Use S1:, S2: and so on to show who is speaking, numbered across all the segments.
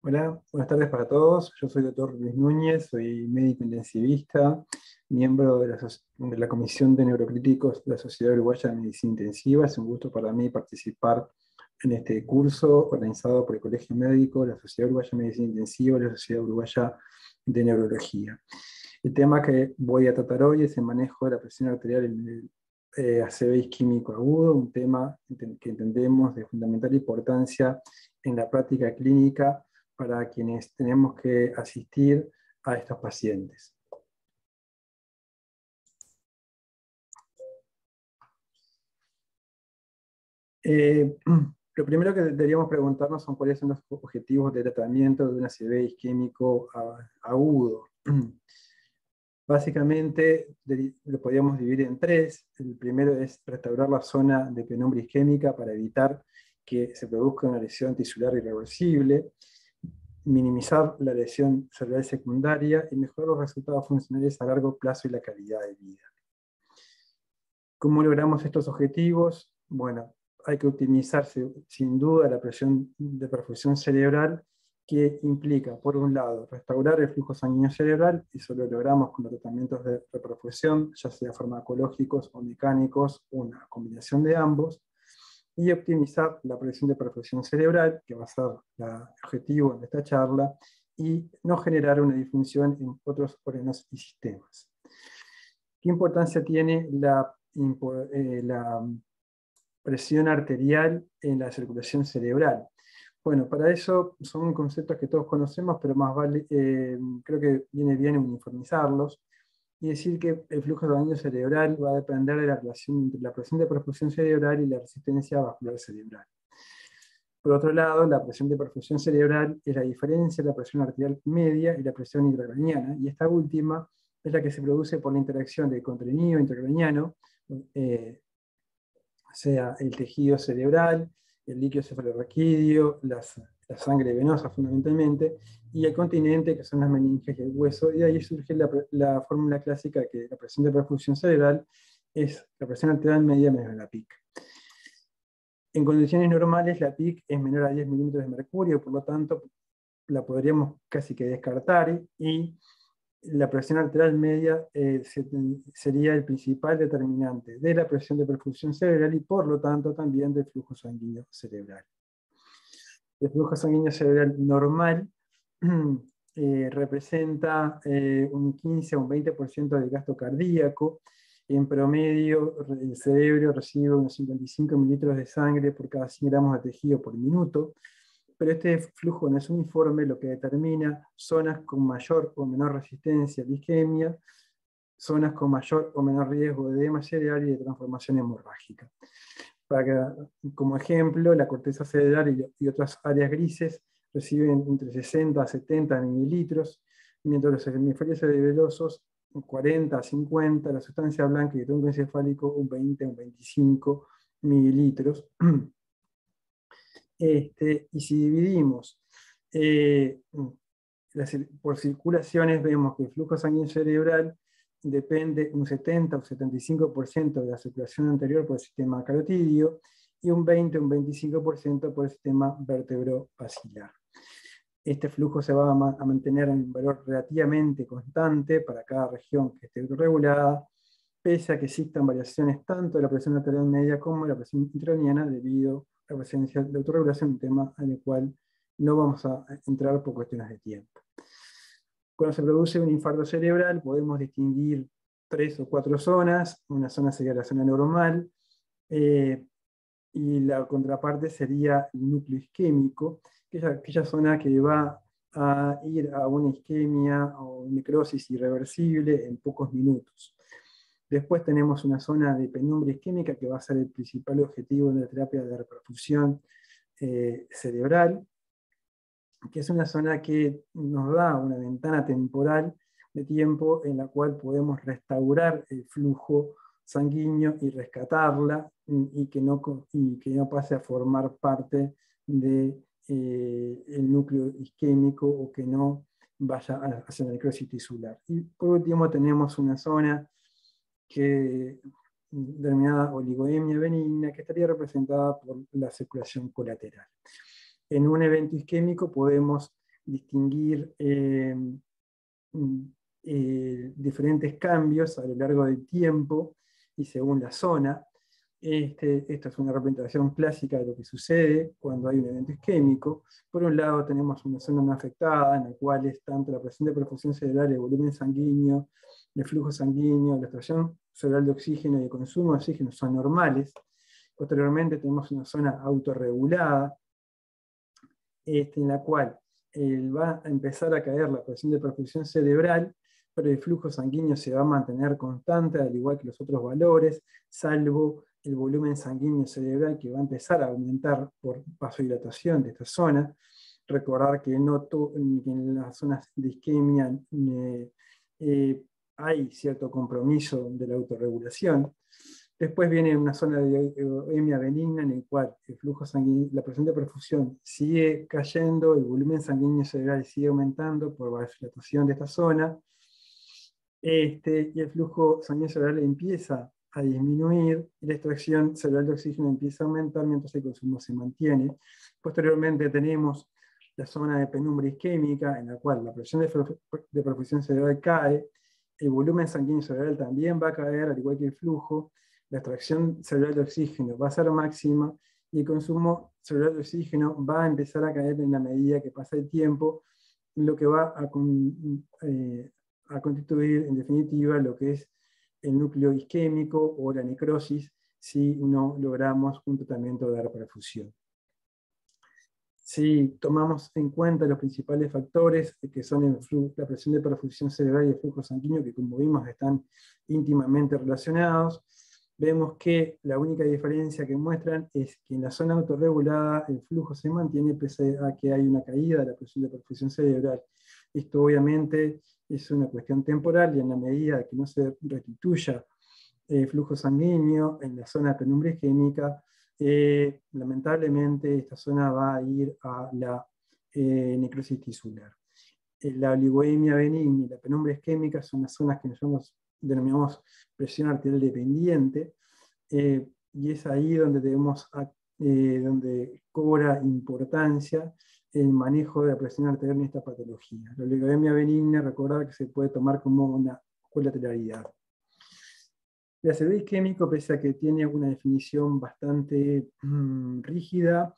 S1: Hola, buenas tardes para todos. Yo soy el doctor Luis Núñez, soy médico intensivista, miembro de la Comisión de Neurocríticos de la Sociedad Uruguaya de Medicina Intensiva. Es un gusto para mí participar en este curso organizado por el Colegio Médico, la Sociedad Uruguaya de Medicina Intensiva y la Sociedad Uruguaya de Neurología. El tema que voy a tratar hoy es el manejo de la presión arterial en el ACV isquémico agudo, un tema que entendemos de fundamental importancia en la práctica clínica para quienes tenemos que asistir a estos pacientes. Lo primero que deberíamos preguntarnos son cuáles son los objetivos de tratamiento de un ACV isquémico agudo. Básicamente lo podríamos dividir en tres. El primero es restaurar la zona de penumbra isquémica para evitar que se produzca una lesión tisular irreversible, minimizar la lesión cerebral secundaria y mejorar los resultados funcionales a largo plazo y la calidad de vida. ¿Cómo logramos estos objetivos? Bueno, hay que optimizar sin duda la presión de perfusión cerebral, que implica, por un lado, restaurar el flujo sanguíneo cerebral, y eso lo logramos con los tratamientos de reperfusión, ya sea farmacológicos o mecánicos, una combinación de ambos, y optimizar la presión de perfusión cerebral, que va a ser el objetivo de esta charla, y no generar una disfunción en otros órganos y sistemas. ¿Qué importancia tiene la presión arterial en la circulación cerebral? Bueno, para eso son conceptos que todos conocemos, pero más vale, creo que viene bien uniformizarlos y decir que el flujo sanguíneo cerebral va a depender de la relación entre la presión de perfusión cerebral y la resistencia vascular cerebral. Por otro lado, la presión de perfusión cerebral es la diferencia de la presión arterial media y la presión intracraniana, y esta última es la que se produce por la interacción del contenido intracraniano, sea el tejido cerebral, el líquido cefalorraquídeo, la sangre venosa fundamentalmente, y el continente, que son las meninges y el hueso, y de ahí surge la fórmula clásica que la presión de perfusión cerebral es la presión arterial media menos la PIC. En condiciones normales la PIC es menor a 10 milímetros de mercurio, por lo tanto la podríamos casi que descartar, y la presión arterial media sería el principal determinante de la presión de perfusión cerebral y por lo tanto también del flujo sanguíneo cerebral. El flujo sanguíneo cerebral normal representa un 15 a un 20% del gasto cardíaco. En promedio, el cerebro recibe unos 55 mililitros de sangre por cada 100 gramos de tejido por minuto, pero este flujo no es uniforme, lo que determina zonas con mayor o menor resistencia a la isquemia, zonas con mayor o menor riesgo de edema cerebral y de transformación hemorrágica. Como ejemplo, la corteza cerebral y otras áreas grises reciben entre 60 a 70 mililitros, mientras los hemisferios cerebelosos 40 a 50, la sustancia blanca y el tronco encefálico un 20 a un 25 mililitros. Y si dividimos por circulaciones, vemos que el flujo sanguíneo cerebral depende un 70 o 75% de la circulación anterior por el sistema carotidio y un 20 o un 25% por el sistema vertebrovascular. Este flujo se va a mantener en un valor relativamente constante para cada región que esté autorregulada, pese a que existan variaciones tanto de la presión arterial media como de la presión intracraniana debido a la presencia de autorregulación, un tema en el cual no vamos a entrar por cuestiones de tiempo. Cuando se produce un infarto cerebral podemos distinguir 3 o 4 zonas. Una zona sería la zona neuronal, y la contraparte sería el núcleo isquémico, que es aquella zona que va a ir a una isquemia o necrosis irreversible en pocos minutos. Después tenemos una zona de penumbra isquémica que va a ser el principal objetivo de la terapia de reperfusión cerebral, que es una zona que nos da una ventana temporal de tiempo en la cual podemos restaurar el flujo sanguíneo y rescatarla y que no pase a formar parte del núcleo isquémico o que no vaya hacia la necrosis tisular. Y por último tenemos una zona denominada oligoemia benigna, que estaría representada por la circulación colateral. En un evento isquémico podemos distinguir diferentes cambios a lo largo del tiempo y según la zona. Esta es una representación clásica de lo que sucede cuando hay un evento isquémico. Por un lado tenemos una zona no afectada, en la cual es tanto la presión de perfusión cerebral, el volumen sanguíneo, el flujo sanguíneo, la extracción cerebral de oxígeno y el consumo de oxígeno son normales. Posteriormente tenemos una zona autorregulada, en la cual va a empezar a caer la presión de perfusión cerebral, pero el flujo sanguíneo se va a mantener constante, al igual que los otros valores, salvo el volumen sanguíneo cerebral, que va a empezar a aumentar por vasodilatación de esta zona. Recordar que, que en las zonas de isquemia hay cierto compromiso de la autorregulación. Después viene una zona de euemia benigna en el cual el flujo sanguíneo, la presión de perfusión sigue cayendo, el volumen sanguíneo cerebral sigue aumentando por vasodilatación de esta zona, y el flujo sanguíneo cerebral empieza a disminuir y la extracción cerebral de oxígeno empieza a aumentar mientras el consumo se mantiene. Posteriormente tenemos la zona de penumbra isquémica, en la cual la presión de perfusión cerebral cae, el volumen sanguíneo cerebral también va a caer, al igual que el flujo, la extracción cerebral de oxígeno va a ser máxima y el consumo cerebral de oxígeno va a empezar a caer en la medida que pasa el tiempo, lo que va a constituir en definitiva lo que es el núcleo isquémico o la necrosis si no logramos un tratamiento de reperfusión. Si tomamos en cuenta los principales factores que son la presión de perfusión cerebral y el flujo sanguíneo, que como vimos están íntimamente relacionados, vemos que la única diferencia que muestran es que en la zona autorregulada el flujo se mantiene pese a que hay una caída de la presión de perfusión cerebral. Esto obviamente es una cuestión temporal y en la medida que no se restituya el flujo sanguíneo en la zona de penumbra isquémica, lamentablemente esta zona va a ir a la necrosis tisular. La oligoemia benigna y la penumbra isquémica son las zonas que nosotros denominamos presión arterial dependiente, y es ahí donde donde cobra importancia el manejo de la presión arterial en esta patología. La oligoemia benigna, recordar que se puede tomar como una colateralidad. El ACV isquémico, pese a que tiene una definición bastante rígida,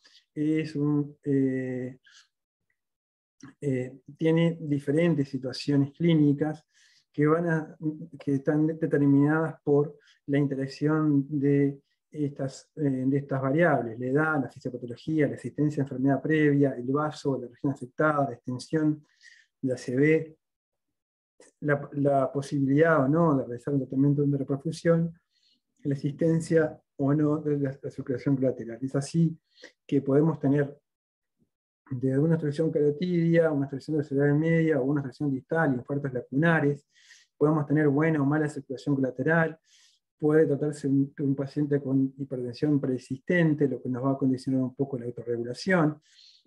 S1: tiene diferentes situaciones clínicas que están determinadas por la interacción de estas variables: la edad, la fisiopatología, la existencia de enfermedad previa, el vaso, la región afectada, la extensión de ACV, la posibilidad o no de realizar un tratamiento de reperfusión, la existencia o no de la circulación colateral. Es así que podemos tener desde una obstrucción carotidia, una obstrucción de cerebral media o una obstrucción distal, infartos lacunares. Podemos tener buena o mala circulación colateral. Puede tratarse de un paciente con hipertensión preexistente, lo que nos va a condicionar un poco la autorregulación.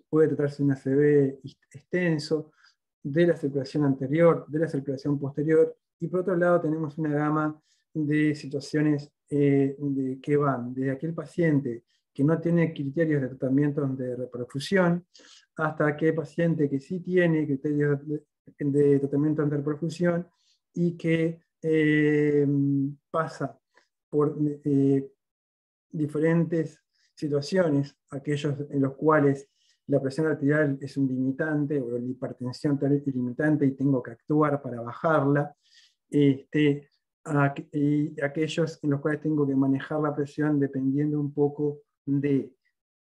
S1: Puede tratarse de un ACV extenso, de la circulación anterior, de la circulación posterior. Y por otro lado tenemos una gama de situaciones que van desde aquel paciente que no tiene criterios de tratamiento de reperfusión, hasta aquel paciente que sí tiene criterios de tratamiento de reperfusión y que pasa por diferentes situaciones, aquellos en los cuales la presión arterial es un limitante, o la hipertensión es limitante y tengo que actuar para bajarla, y aquellos en los cuales tengo que manejar la presión dependiendo un poco del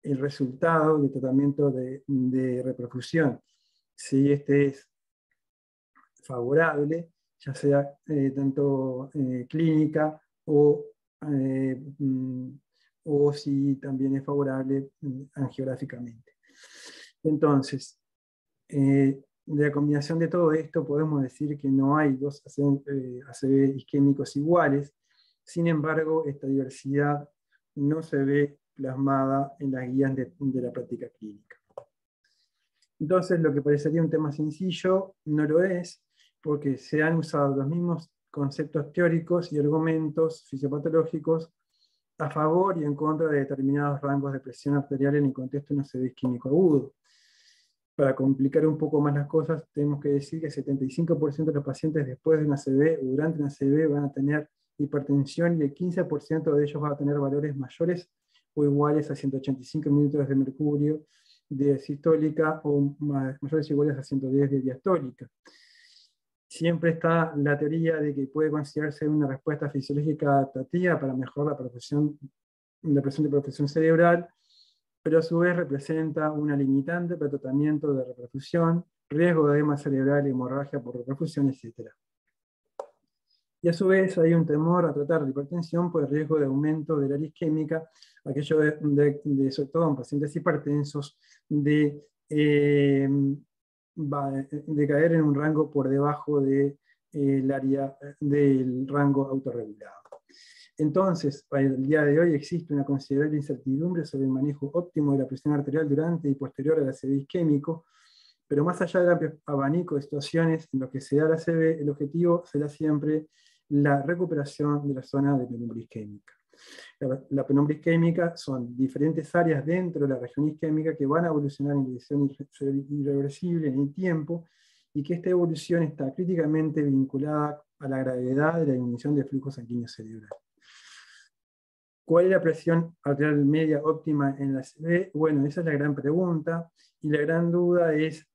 S1: resultado del tratamiento de reperfusión. Si este es favorable, ya sea tanto clínica o si también es favorable angiográficamente. Entonces, de la combinación de todo esto podemos decir que no hay dos ACV isquémicos iguales. Sin embargo, esta diversidad no se ve plasmada en las guías de la práctica clínica. Entonces, lo que parecería un tema sencillo no lo es, porque se han usado los mismos conceptos teóricos y argumentos fisiopatológicos a favor y en contra de determinados rangos de presión arterial en el contexto de un ACV isquémico agudo. Para complicar un poco más las cosas, tenemos que decir que el 75% de los pacientes después de una ACV o durante una ACV van a tener hipertensión y el 15% de ellos van a tener valores mayores o iguales a 185 mililitros de mercurio de sistólica o mayores o iguales a 110 de diastólica. Siempre está la teoría de que puede considerarse una respuesta fisiológica adaptativa para mejorar la presión de perfusión cerebral, pero a su vez representa una limitante para el tratamiento de reperfusión, riesgo de edema cerebral, hemorragia por reperfusión, etc. Y a su vez hay un temor a tratar la hipertensión por el riesgo de aumento de la isquémica, aquello sobre todo en pacientes hipertensos, de caer en un rango por debajo del rango autorregulado. Entonces, para el día de hoy existe una considerable incertidumbre sobre el manejo óptimo de la presión arterial durante y posterior al ACV isquémico, pero más allá del amplio abanico de situaciones en los que se da la ACV, el objetivo será siempre la recuperación de la zona de penumbra isquémica. La penumbra isquémica son diferentes áreas dentro de la región isquémica que van a evolucionar en dirección irreversible en el tiempo, y que esta evolución está críticamente vinculada a la gravedad de la disminución del flujo sanguíneo cerebral. ¿Cuál es la presión arterial media óptima en la ACV? Bueno, esa es la gran pregunta, y la gran duda es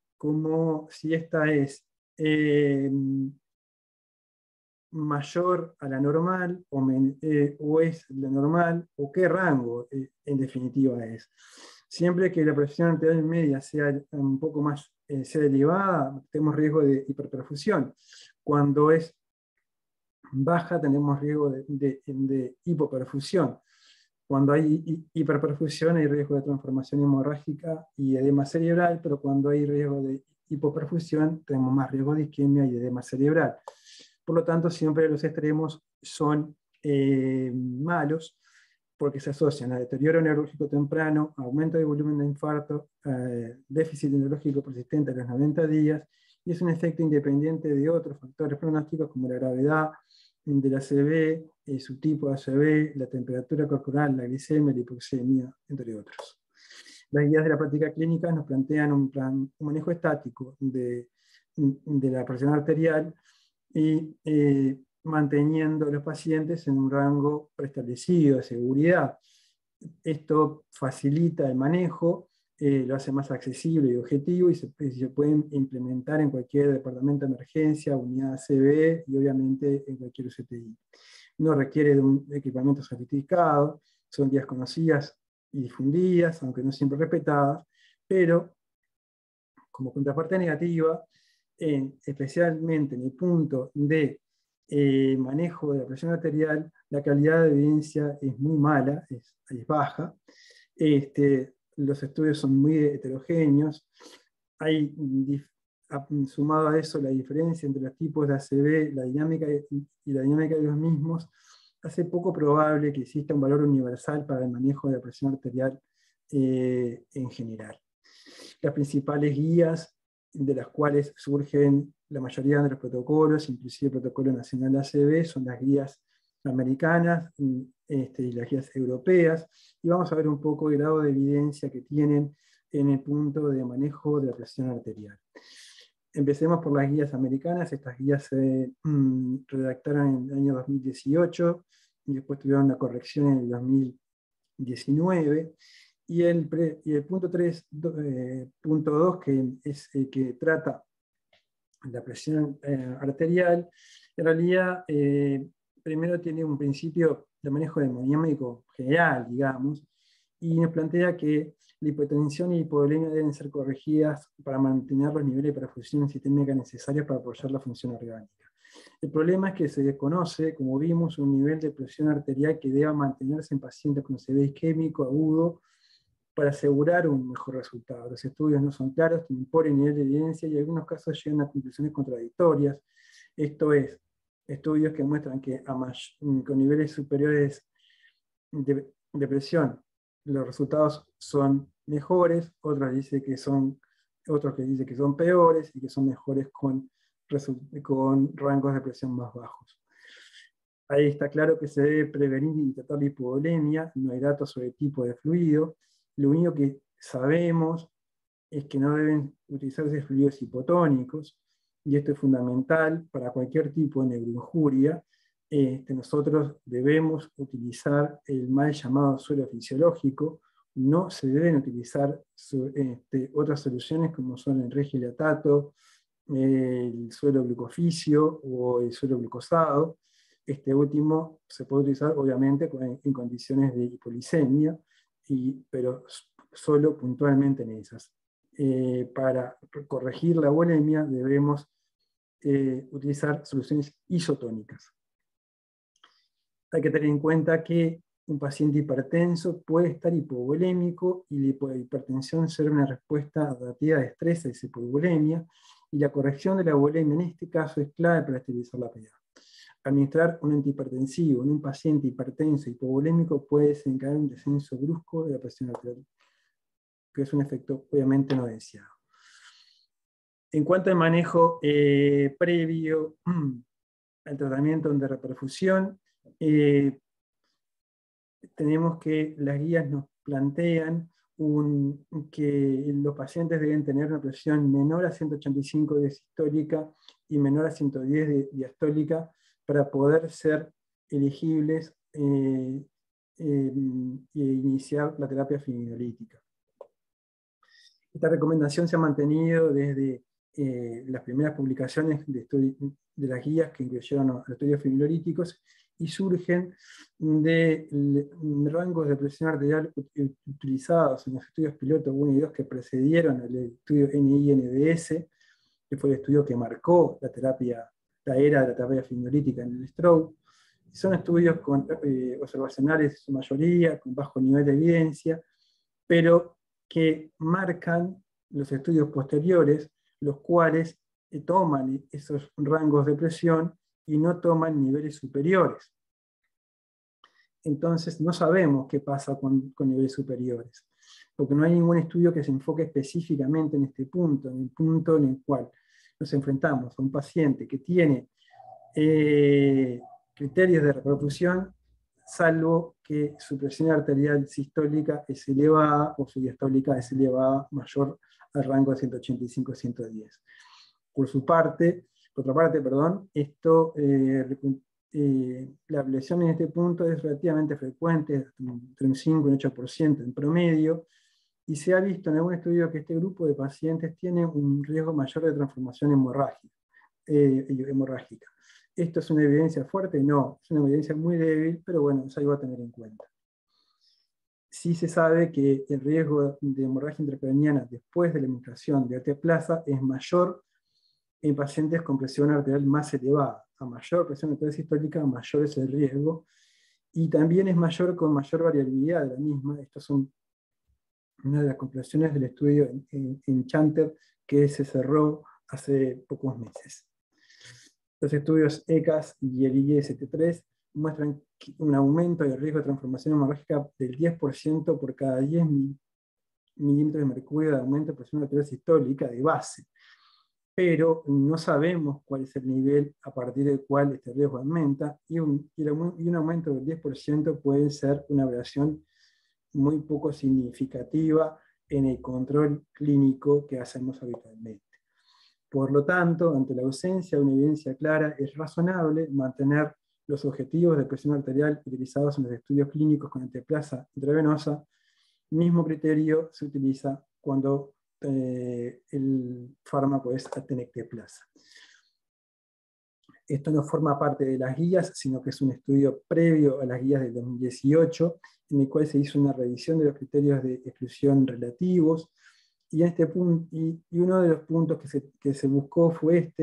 S1: si esta es mayor a la normal o es la normal, o qué rango en definitiva es. Siempre que la presión arterial media sea un poco más sea elevada, tenemos riesgo de hiperperfusión. Cuando es baja tenemos riesgo de hipoperfusión. Cuando hay hiperperfusión hay riesgo de transformación hemorrágica y edema cerebral, pero cuando hay riesgo de hipoperfusión tenemos más riesgo de isquemia y edema cerebral. Por lo tanto, siempre los extremos son malos, porque se asocian a deterioro neurológico temprano, aumento de volumen de infarto, déficit neurológico persistente a los 90 días, y es un efecto independiente de otros factores pronósticos como la gravedad de la ACV, su tipo de ACV, la temperatura corporal, la glicemia, la hipoxemia, entre otros. Las guías de la práctica clínica nos plantean un manejo estático de la presión arterial y manteniendo a los pacientes en un rango preestablecido de seguridad. Esto facilita el manejo, lo hace más accesible y objetivo, y se pueden implementar en cualquier departamento de emergencia, unidad ACV y obviamente en cualquier UCTI. No requiere de un equipamiento sofisticado, son guías conocidas y difundidas, aunque no siempre respetadas, pero como contraparte negativa, especialmente en el punto de manejo de la presión arterial, la calidad de evidencia es muy mala, es baja. Los estudios son muy heterogéneos. Hay, sumado a eso, la diferencia entre los tipos de ACV, la dinámica y la dinámica de los mismos, hace poco probable que exista un valor universal para el manejo de la presión arterial en general. Las principales guías de las cuales surgen la mayoría de los protocolos, inclusive el protocolo nacional de ACV, son las guías americanas y las guías europeas, y vamos a ver un poco el grado de evidencia que tienen en el punto de manejo de la presión arterial. Empecemos por las guías americanas. Estas guías se redactaron en el año 2018 y después tuvieron una corrección en el 2019. Y el punto 3.2, que es el que trata la presión arterial, en realidad primero tiene un principio de manejo hemodinámico general, digamos, y nos plantea que la hipotensión y la hipovolemia deben ser corregidas para mantener los niveles de perfusión sistémica necesarios para apoyar la función orgánica. El problema es que se desconoce, como vimos, un nivel de presión arterial que deba mantenerse en pacientes con ACV isquémico agudo para asegurar un mejor resultado. Los estudios no son claros, tienen pobre nivel de evidencia y en algunos casos llegan a conclusiones contradictorias. Esto es, estudios que muestran que con niveles superiores de presión los resultados son mejores, otros que dicen que son peores y que son mejores con rangos de presión más bajos. Ahí está claro que se debe prevenir y tratar la hipovolemia, no hay datos sobre el tipo de fluido. Lo único que sabemos es que no deben utilizarse fluidos hipotónicos, y esto es fundamental para cualquier tipo de neuroinjuria. Nosotros debemos utilizar el mal llamado suero fisiológico, no se deben utilizar otras soluciones como son el regilatato, el suero glucofisio o el suero glucosado. Este último se puede utilizar obviamente en condiciones de hipoglicemia, pero solo puntualmente en esas. Para corregir la bulimia debemos utilizar soluciones isotónicas. Hay que tener en cuenta que un paciente hipertenso puede estar hipovolémico y la hipertensión ser una respuesta adaptativa de estrés a esa hipovolemia, y la corrección de la bulimia en este caso es clave para estabilizar la PA. Administrar un antihipertensivo en un paciente hipertenso hipovolémico puede desencadenar un descenso brusco de la presión arterial, que es un efecto obviamente no deseado. En cuanto al manejo previo al tratamiento de reperfusión, tenemos que las guías nos plantean que los pacientes deben tener una presión menor a 185 de sistólica y menor a 110 de diastólica para poder ser elegibles e iniciar la terapia fibrinolítica. Esta recomendación se ha mantenido desde las primeras publicaciones de las guías que incluyeron los estudios fibrinolíticos, y surgen de rangos de presión arterial utilizados en los estudios piloto 1 y 2 que precedieron al estudio NI-NDS, que fue el estudio que marcó la era de la terapia fibrinolítica en el stroke. Son estudios observacionales en su mayoría, con bajo nivel de evidencia, pero que marcan los estudios posteriores, los cuales toman esos rangos de presión y no toman niveles superiores. Entonces no sabemos qué pasa con niveles superiores, porque no hay ningún estudio que se enfoque específicamente en este punto, en el punto en el cual nos enfrentamos a un paciente que tiene criterios de reperfusión, salvo que su presión arterial sistólica es elevada o su diastólica es elevada, mayor al rango de 185-110. Por otra parte, la ablación en este punto es relativamente frecuente, entre un 5 y un 8% en promedio, y se ha visto en algún estudio que este grupo de pacientes tiene un riesgo mayor de transformación hemorrágica. ¿Esto es una evidencia fuerte? No, es una evidencia muy débil, pero bueno, es algo a tener en cuenta. Sí se sabe que el riesgo de hemorragia intracraniana después de la administración de arteplasa es mayor en pacientes con presión arterial más elevada. A mayor presión arterial sistólica, mayor es el riesgo, y también es mayor con mayor variabilidad de la misma. Estas son una de las conclusiones del estudio en Chanter que se cerró hace pocos meses. Los estudios ECAS y el IEST3 muestran un aumento del riesgo de transformación hemorrágica del 10% por cada 10 milímetros de mercurio de aumento de presión arterial sistólica de base. Pero no sabemos cuál es el nivel a partir del cual este riesgo aumenta, y un aumento del 10% puede ser una variación muy poco significativa en el control clínico que hacemos habitualmente. Por lo tanto, ante la ausencia de una evidencia clara, es razonable mantener los objetivos de presión arterial utilizados en los estudios clínicos con anteplasa intravenosa. Mismo criterio se utiliza cuando el fármaco es atenecteplasa. Esto no forma parte de las guías, sino que es un estudio previo a las guías del 2018, en el cual se hizo una revisión de los criterios de exclusión relativos, y uno de los puntos que se buscó fue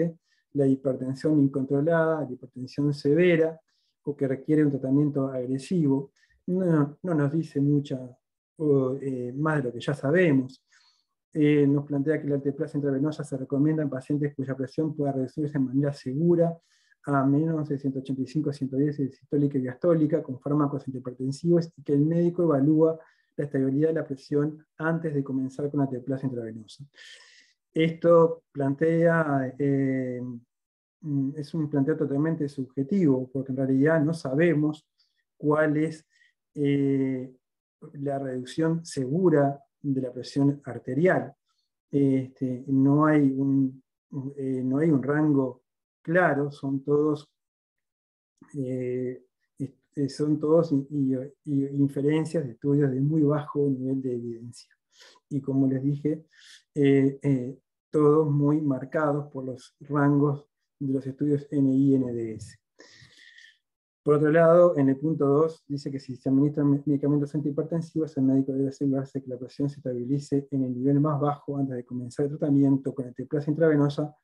S1: la hipertensión incontrolada, la hipertensión severa, o que requiere un tratamiento agresivo. No nos dice más de lo que ya sabemos. Nos plantea que la alteplasa intravenosa se recomienda en pacientes cuya presión pueda reducirse de manera segura a menos de 185-110 de sistólica y diastólica con fármacos antihipertensivos, y que el médico evalúa la estabilidad de la presión antes de comenzar con la alteplasa intravenosa. Esto es un planteo totalmente subjetivo, porque en realidad no sabemos cuál es la reducción segura de la presión arterial. no hay un rango claro, son todos, inferencias de estudios de muy bajo nivel de evidencia. Y como les dije, todos muy marcados por los rangos de los estudios NI y NDS. Por otro lado, en el punto 2 dice que si se administran medicamentos antihipertensivos, el médico debe asegurarse que la presión se estabilice en el nivel más bajo antes de comenzar el tratamiento con antiplasa intravenosa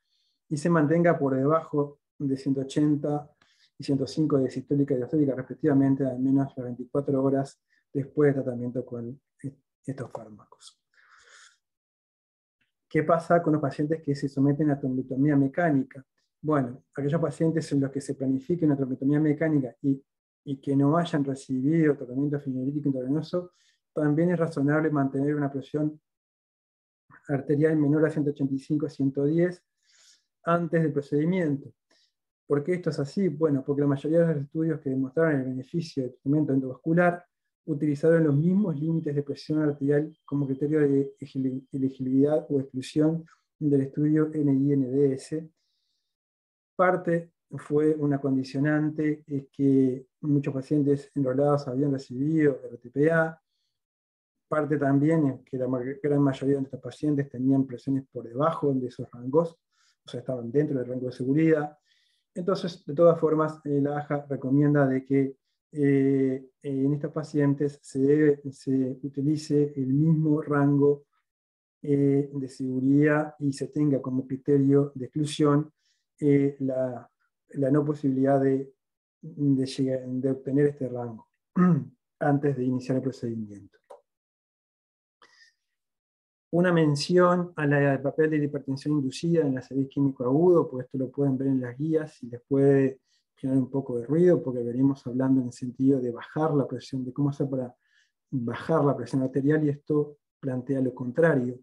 S1: y se mantenga por debajo de 180 y 105 de sistólica y diastólica respectivamente, al menos las 24 horas después del tratamiento con estos fármacos. ¿Qué pasa con los pacientes que se someten a trombectomía mecánica? Bueno, aquellos pacientes en los que se planifique una trombectomía mecánica y que no hayan recibido tratamiento fibrinolítico intravenoso, también es razonable mantener una presión arterial menor a 185-110 antes del procedimiento. ¿Por qué esto es así? Bueno, porque la mayoría de los estudios que demostraron el beneficio del tratamiento endovascular utilizaron los mismos límites de presión arterial como criterio de elegibilidad o exclusión del estudio NI-NDS. Parte fue una condicionante, es que muchos pacientes enrolados habían recibido RTPA. Parte también es que la gran mayoría de nuestros pacientes tenían presiones por debajo de esos rangos, o sea, estaban dentro del rango de seguridad. Entonces, de todas formas, la AJA recomienda de que en estos pacientes se utilice el mismo rango de seguridad y se tenga como criterio de exclusión la no posibilidad de obtener este rango antes de iniciar el procedimiento. Una mención al papel de la hipertensión inducida en la acidez químico agudo, pues esto lo pueden ver en las guías y les puede generar un poco de ruido, porque venimos hablando en el sentido de bajar la presión, de cómo hacer para bajar la presión arterial, y esto plantea lo contrario.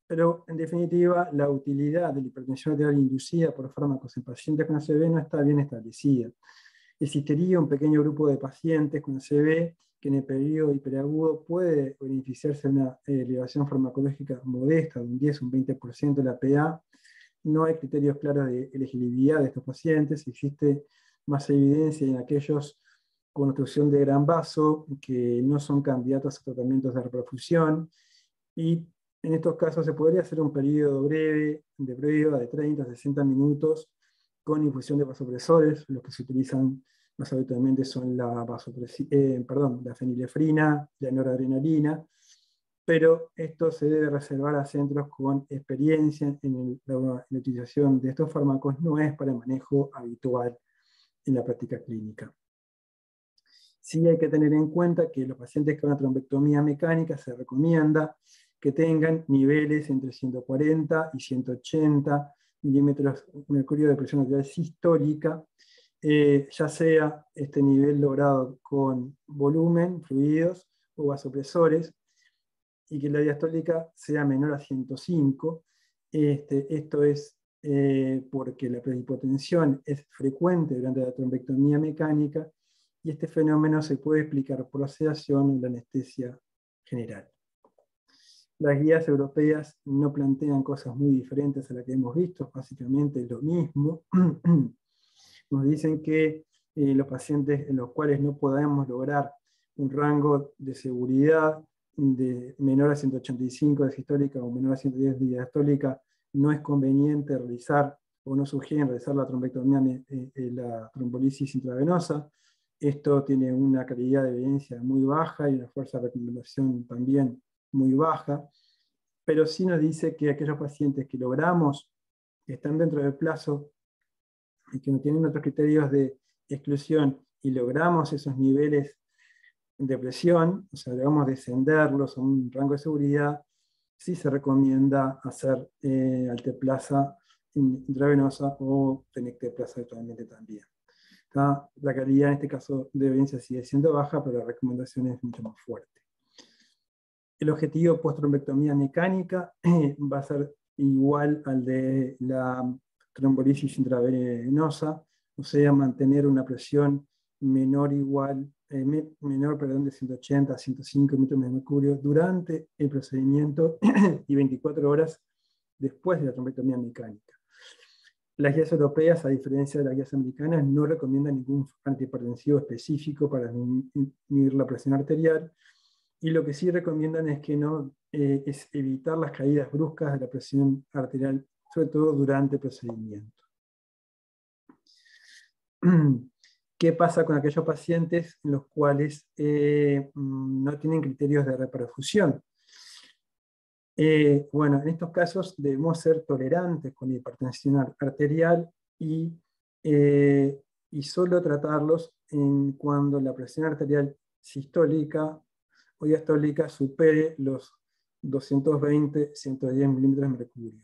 S1: Pero en definitiva, la utilidad de la hipertensión arterial inducida por fármacos en pacientes con ACV no está bien establecida. Existiría un pequeño grupo de pacientes con ACV que en el periodo hiperagudo puede beneficiarse de una elevación farmacológica modesta, de un 10 o un 20% de la PA. No hay criterios claros de elegibilidad de estos pacientes. Existe más evidencia en aquellos con obstrucción de gran vaso que no son candidatos a tratamientos de reperfusión, y en estos casos se podría hacer un periodo breve de prueba de 30 a 60 minutos con infusión de vasopresores. Los que se utilizan más habitualmente son la fenilefrina, la noradrenalina, pero esto se debe reservar a centros con experiencia en la utilización de estos fármacos, no es para manejo habitual en la práctica clínica. Sí hay que tener en cuenta que los pacientes con una trombectomía mecánica se recomienda que tengan niveles entre 140 y 180 milímetros de mercurio de presión arterial sistólica, ya sea este nivel logrado con volumen, fluidos o vasopresores, y que la diastólica sea menor a 105. Esto es porque la prehipotensión es frecuente durante la trombectomía mecánica, y este fenómeno se puede explicar por la sedación en la anestesia general. Las guías europeas no plantean cosas muy diferentes a las que hemos visto, básicamente lo mismo. Nos dicen que los pacientes en los cuales no podemos lograr un rango de seguridad de menor a 185 de sistólica o menor a 110 de diastólica, no es conveniente realizar o no sugieren realizar la trombectomía, la trombolisis intravenosa. Esto tiene una calidad de evidencia muy baja y una fuerza de recomendación también muy baja, pero sí nos dice que aquellos pacientes que logramos, que están dentro del plazo y que no tienen otros criterios de exclusión, y logramos esos niveles de presión, o sea, logramos descenderlos a un rango de seguridad, sí se recomienda hacer alteplasa intravenosa o tenecteplasa actualmente también. La calidad en este caso de evidencia sigue siendo baja, pero la recomendación es mucho más fuerte. El objetivo post-trombectomía mecánica va a ser igual al de la trombolisis intravenosa, o sea, mantener una presión menor o igual menor de 180 a 105 milímetros de mercurio durante el procedimiento y 24 horas después de la trombectomía mecánica. Las guías europeas, a diferencia de las guías americanas, no recomiendan ningún antihipertensivo específico para disminuir la presión arterial, y lo que sí recomiendan es que es evitar las caídas bruscas de la presión arterial, sobre todo durante el procedimiento. ¿Qué pasa con aquellos pacientes en los cuales no tienen criterios de reperfusión? Bueno, en estos casos debemos ser tolerantes con la hipertensión arterial y solo tratarlos cuando la presión arterial sistólica o diastólica supere los 220-110 milímetros de mercurio.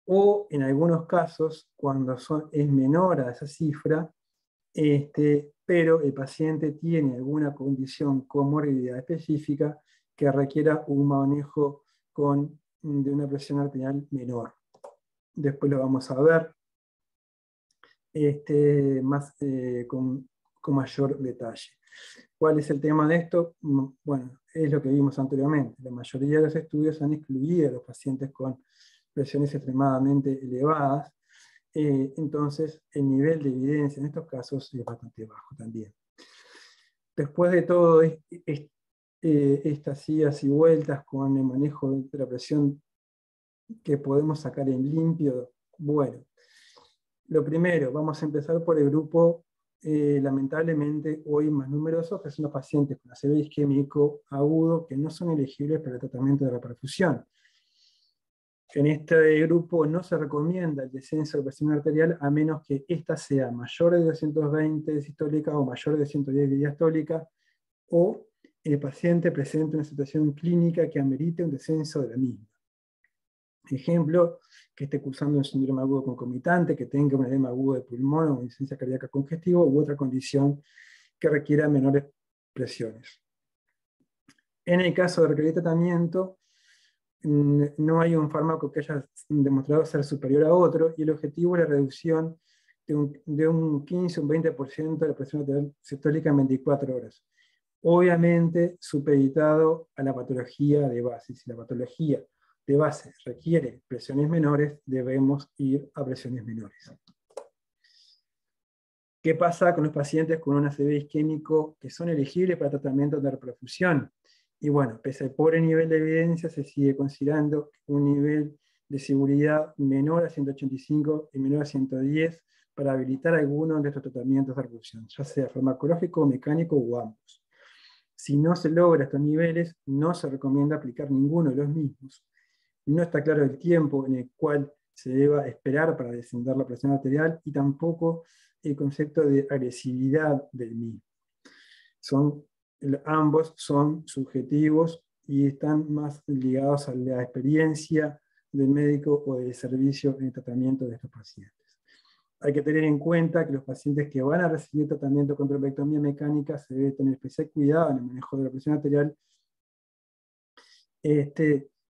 S1: O en algunos casos, cuando es menor a esa cifra, pero el paciente tiene alguna condición comorbidad específica que requiera un manejo de una presión arterial menor. Después lo vamos a ver con mayor detalle. ¿Cuál es el tema de esto? Bueno, es lo que vimos anteriormente. La mayoría de los estudios han excluido a los pacientes con presiones extremadamente elevadas. Entonces, el nivel de evidencia en estos casos es bastante bajo también. Después de todo estas idas y vueltas con el manejo de la presión que podemos sacar en limpio, bueno, lo primero, vamos a empezar por el grupo lamentablemente hoy más numeroso, que son los pacientes con ACV isquémico agudo que no son elegibles para el tratamiento de reperfusión. En este grupo no se recomienda el descenso de presión arterial a menos que ésta sea mayor de 220 de sistólica o mayor de 110 de diastólica, o el paciente presente una situación clínica que amerite un descenso de la misma. Ejemplo, que esté cursando un síndrome agudo concomitante, que tenga un edema agudo de pulmón o insuficiencia cardíaca congestiva u otra condición que requiera menores presiones. En el caso de requerir tratamiento, no hay un fármaco que haya demostrado ser superior a otro, y el objetivo es la reducción de un 15 o un 20% de la presión arterial sistólica en 24 horas. Obviamente supeditado a la patología de base. Si la patología de base requiere presiones menores, debemos ir a presiones menores. ¿Qué pasa con los pacientes con un ACV isquémico que son elegibles para tratamiento de reperfusión? Y bueno, pese al pobre nivel de evidencia, se sigue considerando un nivel de seguridad menor a 185 y menor a 110 para habilitar algunos de estos tratamientos de reperfusión, ya sea farmacológico, mecánico o ambos. Si no se logra estos niveles, no se recomienda aplicar ninguno de los mismos. No está claro el tiempo en el cual se deba esperar para descender la presión arterial, y tampoco el concepto de agresividad del mismo. Ambos son subjetivos y están más ligados a la experiencia del médico o del servicio en el tratamiento de estos pacientes. Hay que tener en cuenta que los pacientes que van a recibir tratamiento con trombectomía mecánica se debe tener especial cuidado en el manejo de la presión arterial,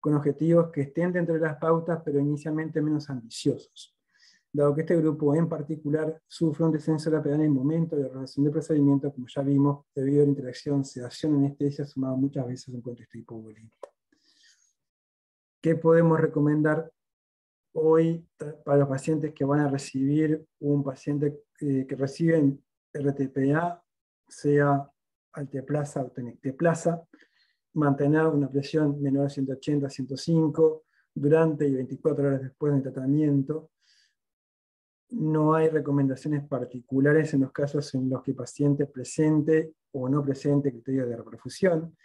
S1: con objetivos que estén dentro de las pautas, pero inicialmente menos ambiciosos. Dado que este grupo en particular sufre un descenso de la arterial en el momento de la realización del procedimiento, como ya vimos, debido a la interacción sedación-anestesia sumada muchas veces a un contexto hipovolémico. ¿Qué podemos recomendar hoy para los pacientes que van a recibir un paciente que reciben RTPA, sea alteplasa o tenecteplasa? Mantener una presión menor a 180 a 105 durante y 24 horas después del tratamiento. No hay recomendaciones particulares en los casos en los que el paciente presente o no presente criterios de reperfusión.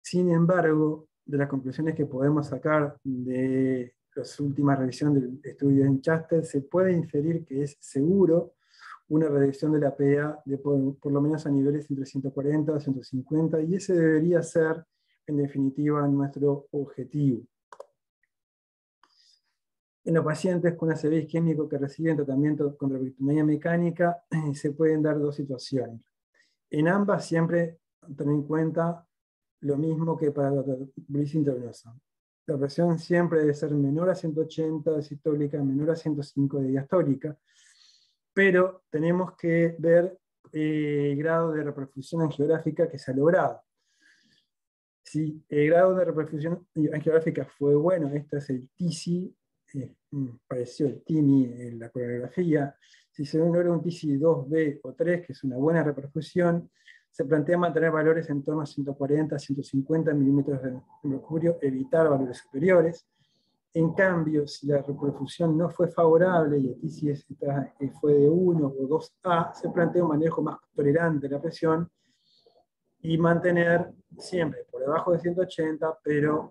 S1: Sin embargo, de las conclusiones que podemos sacar de las últimas revisiones del estudio en Chastel, se puede inferir que es seguro una reducción de la PA de por lo menos a niveles entre 140 a 150, y ese debería ser, en definitiva, nuestro objetivo. En los pacientes con ACV isquémico que reciben tratamiento con trombectomía mecánica, se pueden dar dos situaciones. En ambas siempre tener en cuenta lo mismo que para la trombosis intravenosa. La presión siempre debe ser menor a 180 de sistólica, menor a 105 de diastólica, pero tenemos que ver grado de reperfusión angiográfica que se ha logrado. Si el grado de reperfusión angiográfica fue bueno, este es el TISI, pareció el TIMI en la coreografía. Si se logra un TISI 2B o 3, que es una buena reperfusión, se plantea mantener valores en torno a 140 a 150 milímetros de mercurio, evitar valores superiores. En cambio, si la reperfusión no fue favorable y el TISI fue de 1 o 2A, se plantea un manejo más tolerante de la presión y mantener siempre por debajo de 180, pero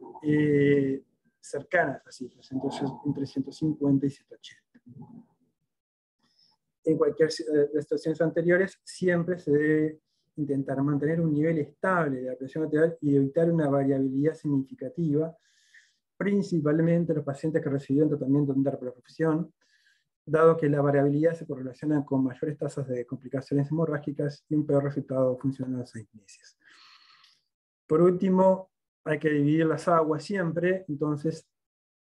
S1: cercanas a cifras, entonces entre 150 y 180. En cualquier de las situaciones anteriores, siempre se debe intentar mantener un nivel estable de la presión arterial y evitar una variabilidad significativa, principalmente los pacientes que recibieron tratamiento de reperfusión, dado que la variabilidad se correlaciona con mayores tasas de complicaciones hemorrágicas y un peor resultado funcional a los 6 meses. Por último, hay que dividir las aguas siempre. Entonces,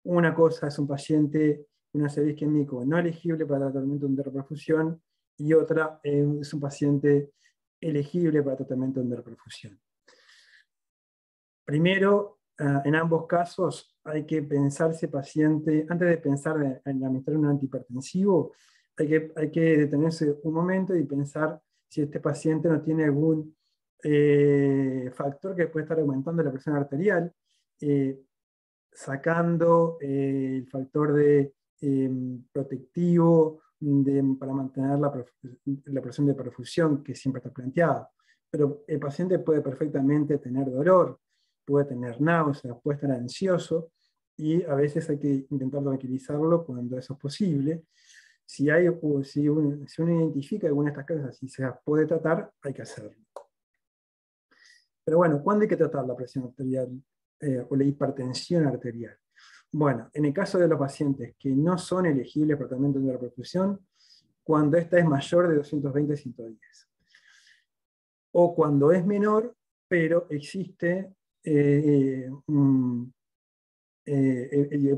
S1: una cosa es un paciente con un ACV isquémico no elegible para tratamiento de reperfusión y otra es un paciente elegible para tratamiento de reperfusión. Primero, en ambos casos hay que pensar si paciente, antes de pensar en administrar un antihipertensivo, hay que detenerse un momento y pensar si este paciente no tiene algún factor que puede estar aumentando la presión arterial, sacando el factor de protectivo para mantener la presión de perfusión que siempre está planteada. Pero el paciente puede perfectamente tener dolor, puede tener náuseas, puede estar ansioso, y a veces hay que intentar tranquilizarlo cuando eso es posible. Si uno identifica alguna de estas causas y se las puede tratar, hay que hacerlo. Pero bueno, ¿cuándo hay que tratar la presión arterial o la hipertensión arterial? Bueno, en el caso de los pacientes que no son elegibles para tratamiento de reperfusión, cuando esta es mayor de 220-110. O cuando es menor, pero existe, el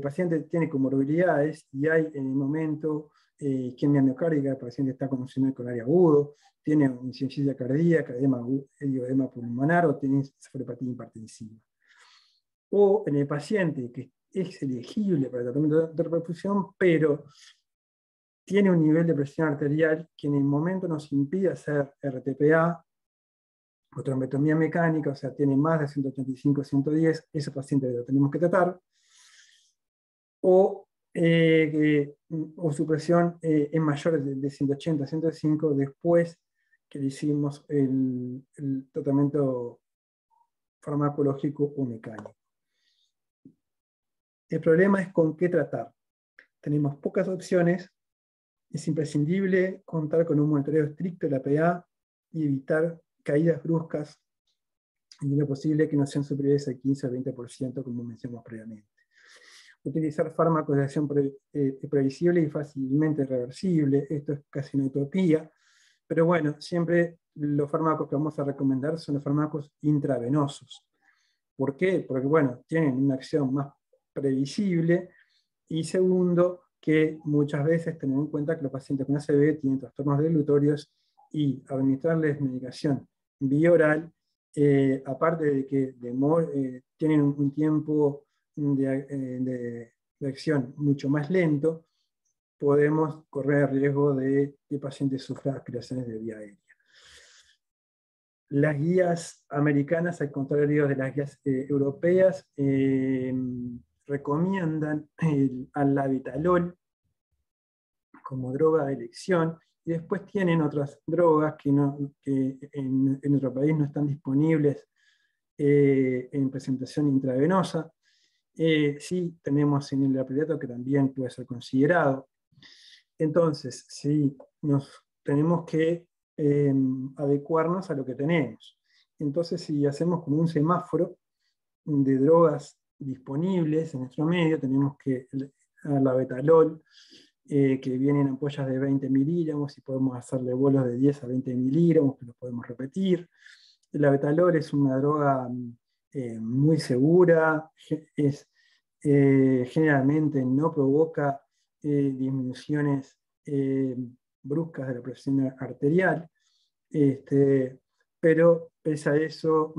S1: paciente tiene comorbilidades y hay en el momento isquemia miocárdica, el paciente está con un síndrome coronario agudo, tiene insuficiencia cardíaca, edema pulmonar o tiene encefalopatía hipertensiva. O en el paciente que es elegible para el tratamiento de reperfusión, pero tiene un nivel de presión arterial que en el momento nos impide hacer RTPA o trombotomía mecánica, o sea, tiene más de 185-110, ese paciente lo tenemos que tratar. O su presión es mayor de 180-105 después que le hicimos el tratamiento farmacológico o mecánico. El problema es con qué tratar. Tenemos pocas opciones, es imprescindible contar con un monitoreo estricto de la PA y evitar caídas bruscas, en lo posible que no sean superiores al 15 o 20%, como mencionamos previamente. Utilizar fármacos de acción previsible y fácilmente reversible, esto es casi una utopía, pero bueno, siempre los fármacos que vamos a recomendar son los fármacos intravenosos. ¿Por qué? Porque bueno, tienen una acción más previsible, y segundo, que muchas veces tener en cuenta que los pacientes con ACV tienen trastornos dilutorios y administrarles medicación vía oral, aparte de que tienen un tiempo de acción mucho más lento, podemos correr el riesgo de que el paciente sufra aspiraciones de vía aérea. Las guías americanas, al contrario de las guías europeas, recomiendan al labetalol como droga de elección, y después tienen otras drogas que en nuestro país no están disponibles en presentación intravenosa. Sí tenemos cinelepleto que también puede ser considerado. Entonces, sí, tenemos que adecuarnos a lo que tenemos. Entonces, si hacemos como un semáforo de drogas disponibles en nuestro medio, tenemos que la betalol, que viene en ampollas de 20 miligramos y podemos hacerle bolos de 10 a 20 miligramos que los podemos repetir. La betalol es una droga muy segura, generalmente no provoca disminuciones bruscas de la presión arterial, Pero pese a eso,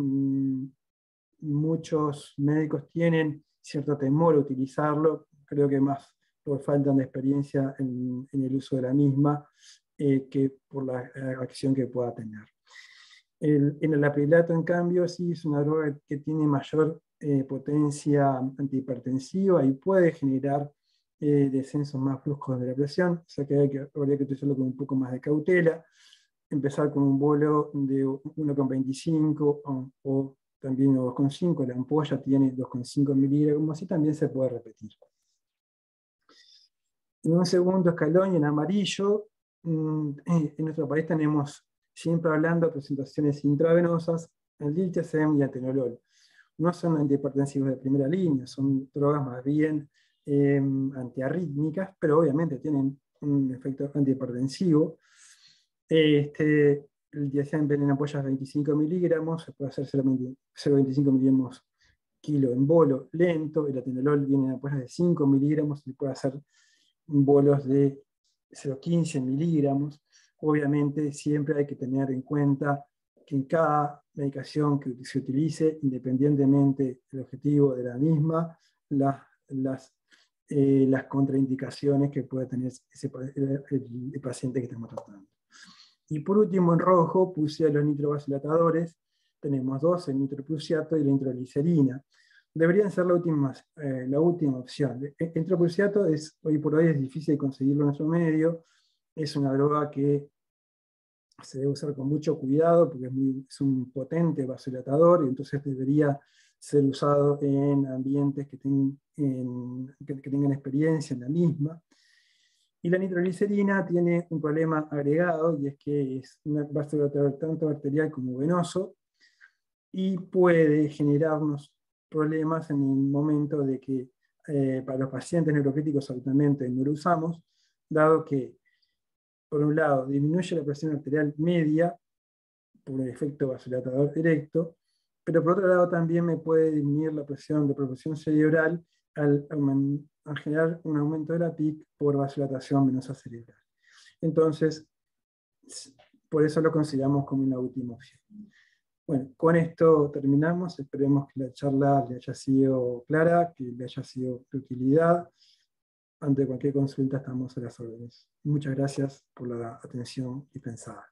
S1: muchos médicos tienen cierto temor a utilizarlo, creo que más por falta de experiencia en el uso de la misma que por la acción que pueda tener. En el aprilato, en cambio, sí es una droga que tiene mayor potencia antihipertensiva y puede generar descensos más bruscos de la presión, o sea que habría que utilizarlo con un poco más de cautela, empezar con un bolo de 1,25 o también 2,5, la ampolla tiene 2,5 miligramos y también se puede repetir. En un segundo escalón y en amarillo, en nuestro país tenemos, siempre hablando de presentaciones intravenosas, el diltiazem y el atenolol. No son antihipertensivos de primera línea, son drogas más bien antiarrítmicas, pero obviamente tienen un efecto antihipertensivo. El diltiazem viene en ampollas de 25 miligramos, se puede hacer 0,25 miligramos kilo en bolo lento, el atenolol viene en ampollas de 5 miligramos, se puede hacer bolos de 0,15 miligramos. Obviamente siempre hay que tener en cuenta que en cada medicación que se utilice, independientemente del objetivo de la misma, las contraindicaciones que puede tener el paciente que estamos tratando. Y por último, en rojo puse a los nitrovasodilatadores. Tenemos dos, el nitroprusiato y la nitroglicerina. Deberían ser la última opción. El nitroprusiato hoy por hoy es difícil de conseguirlo en nuestro medio. Es una droga que se debe usar con mucho cuidado porque es un potente vasodilatador y entonces debería ser usado en ambientes que tengan experiencia en la misma. Y la nitroglicerina tiene un problema agregado y es que es un vasodilatador tanto bacterial como venoso y puede generarnos problemas en el momento de que para los pacientes neurocríticos altamente no lo usamos, dado que por un lado disminuye la presión arterial media por el efecto vasodilatador directo, pero por otro lado también me puede disminuir la presión de propulsión cerebral al generar un aumento de la PIC por vasodilatación venosa cerebral. Entonces, por eso lo consideramos como una última opción. Bueno, con esto terminamos. Esperemos que la charla le haya sido clara, que le haya sido de utilidad. Ante cualquier consulta estamos a las órdenes. Muchas gracias por la atención dispensada.